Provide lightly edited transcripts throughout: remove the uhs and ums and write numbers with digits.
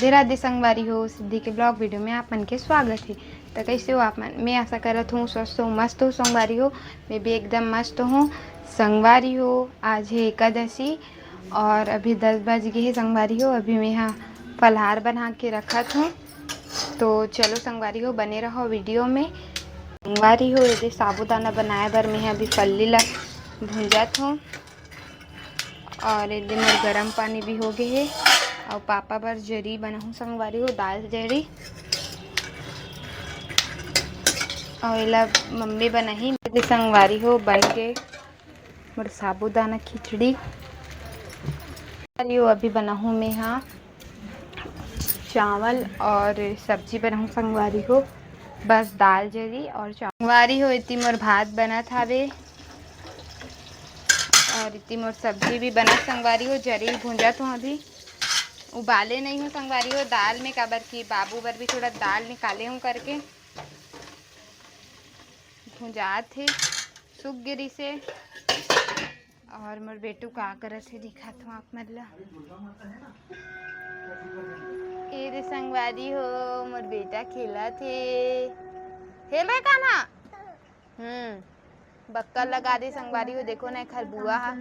राधे राधे संगवारी हो सिद्धि के ब्लॉग वीडियो में आप मन के स्वागत है। तो कैसे हो आप मन? मैं आशा करत हूँ स्वस्थ हूँ, मस्त हूँ संगवारी हो। मैं भी एकदम मस्त हूँ संगवारी हो। आज है एकादशी और अभी 10 बज गए हैं संगवारी हो। अभी मैं यहाँ फलहार बना के रखा हूँ, तो चलो संगवारी हो बने रहो वीडियो में। संगवारी हो यदि साबूदाना बनाए बर मैं अभी फल्ली ला भूंजत हूँ और यदि मोर गर्म पानी भी हो गए है और पापा बर जरी बनाहूँ संगवारी हो, दाल जरी और एला मम्मी बनाही संगवारी हो। बन के मोर साबूदाना खिचड़ी हो। अभी बनाहूँ मैं यहाँ चावल और सब्जी बनाहूँ संगवारी हो, बस दाल जरी और संगवारी हो। इतनी मोर भात बना थावे और इतनी मोर सब्जी भी बना संगवारी हो। जरी भूंजा तो अभी उबाले नहीं हूँ संगवारी हो दाल में, काबर की बाबू बर भी थोड़ा दाल निकाले हूँ करके भुंजात थे सूख गिरी से। और मोर बेटू का करत है दिखा हूँ आप मतलब रे संगवारी हो। मोर बेटा खेला थे, खेल रहे का ना बक्का लगा दे संगवारी हो। देखो ना खरबुआ हा,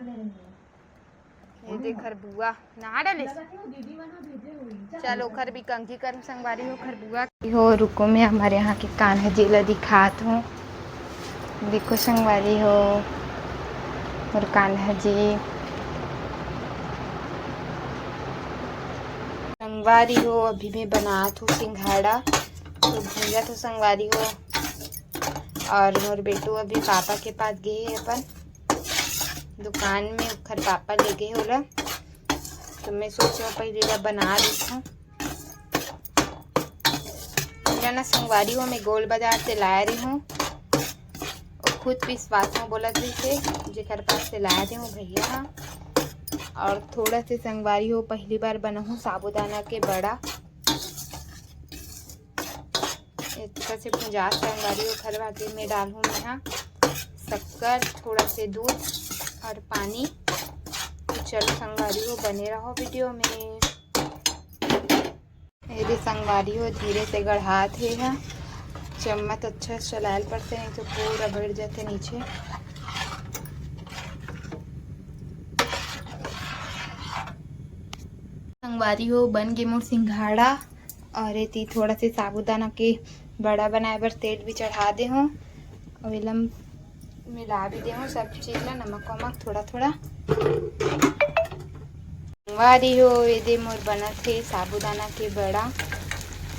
ये देख खरबुआ नहा डालिस। चलो खर भी कंघी कर संगवारी हो खरबुआ हो। रुको मैं हमारे यहाँ के कान्हा जी ला दिखात हूँ। देखो संगवारी हो और कान्हा जी संगवारी हो। अभी मैं बनात हूँ सिंघाड़ा, तो भूंजा तो संगवारी हो। और मोर बेटू अभी पापा के पास गए है अपन दुकान में, खर पापा ले गए होला, तो मैं सोचा पहले ला बना देती हूँ ना संगवारी हो। मैं गोल बाजार से ला रही हूँ और खुद विश्वास में बोलत रही थे जेकर पास से लाए थे वो भैया। और थोड़ा से संगवारी हो पहली बार बनाऊँ साबूदाना के बड़ा, इतना से भुंजा संगवारी हो। खर भाते में डालूँ मैं यहाँ शक्कर, थोड़ा से दूध और पानी। तो चलो संगवारी हो बने रहो वीडियो में। यदि संगवारी हो धीरे से गढ़ात है यहाँ, चम्मच अच्छा चलायल पड़ते नहीं तो पूरा बढ़ जाते नीचे। संगवारी हो बन गए मोर सिंघाड़ा और ये थोड़ा से साबूदाना के बड़ा बनाए बर तेल भी चढ़ा दे हूँ और इलम मिला भी दे हूँ सब चीज़ ला, नमक वमक थोड़ा थोड़ा। संगवारी हो ये मोर बना थे साबूदाना के बड़ा,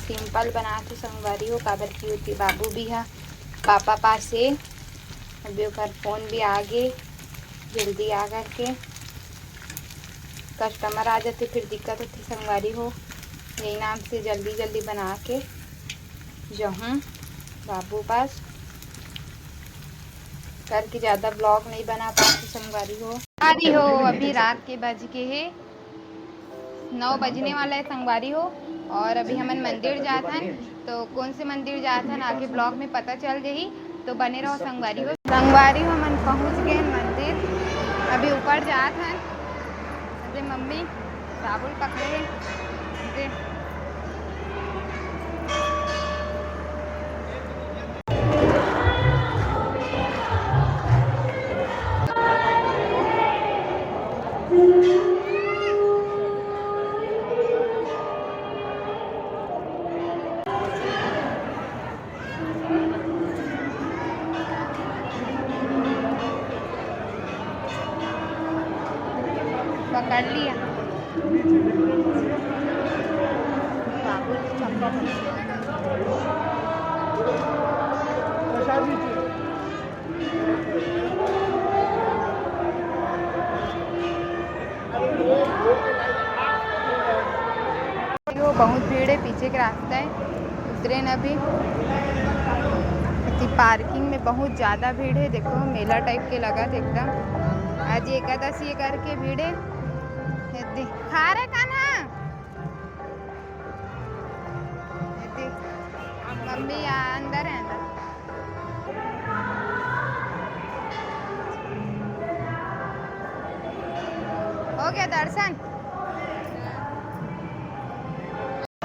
सिंपल बना थे संगवारी हो। काबर की होती बाबू भी है पापा पास से, अभी ओकर फोन भी आगे जल्दी आ करके कस्टमर आ जाते फिर दिक्कत होती संगवारी हो। यही नाम से जल्दी जल्दी बना के जाऊँ बाबू पास, करके ज़्यादा ब्लॉग नहीं बना पाती संगवारी हो। संगवारी हो अभी रात के बज के है 9 बजने वाला है संगवारी हो। और अभी हमन मंदिर जात हन, तो कौन से मंदिर जात हन आगे ब्लॉग में पता चल जाही, तो बने रहो संगवारी हो। संगवारी हो हमन पहुँच गए मंदिर, अभी ऊपर जात हन। अरे मम्मी राहुल पकड़े अरे पकड़ लिया बाबू बहुत भीड़ है, पीछे का रास्ता है उतरे न भी। पार्किंग में बहुत ज़्यादा भीड़ है, देखो मेला टाइप के लगा था एकदम। आज एकादशी करके भीड़ है। खा रहे का ना मम्मी अंदर है अंदर। हो गया दर्शन।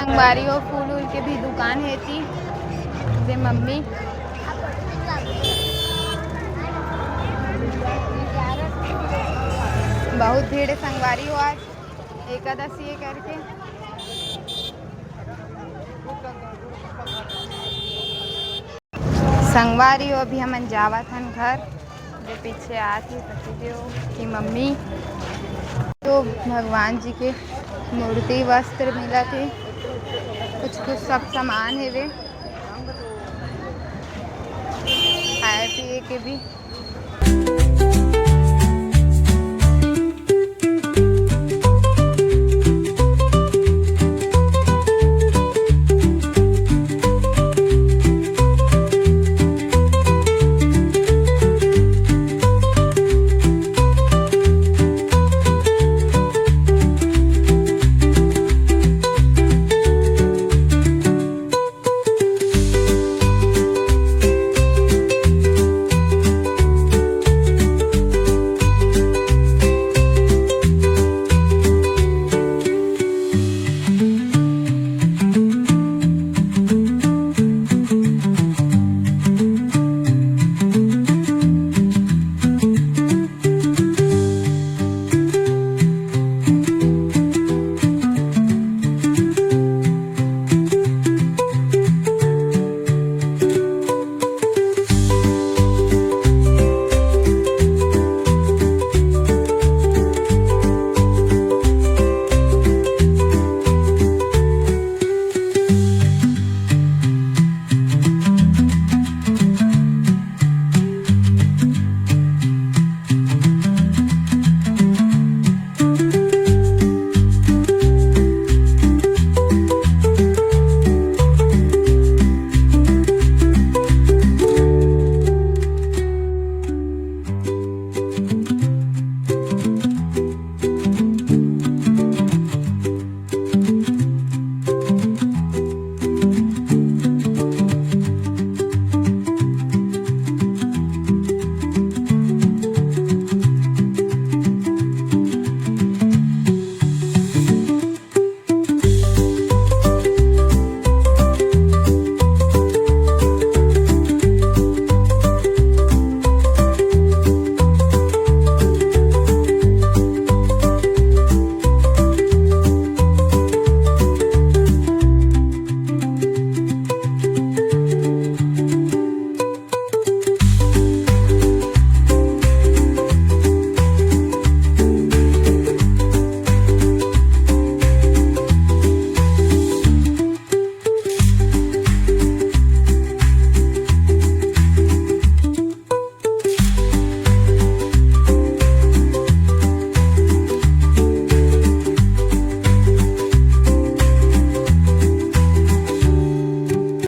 संगवारी हो फूल उल के भी दुकान है थी जे मम्मी बहुत भीड़ है संगवारी हो आज एकादशी है करके। संगवारी हो अभी हमन जावत हन घर जो पीछे आती सतीदेव की मम्मी तो भगवान जी के मूर्ति वस्त्र मिला थे कुछ कुछ सब सामान है वे खाए पिए के भी।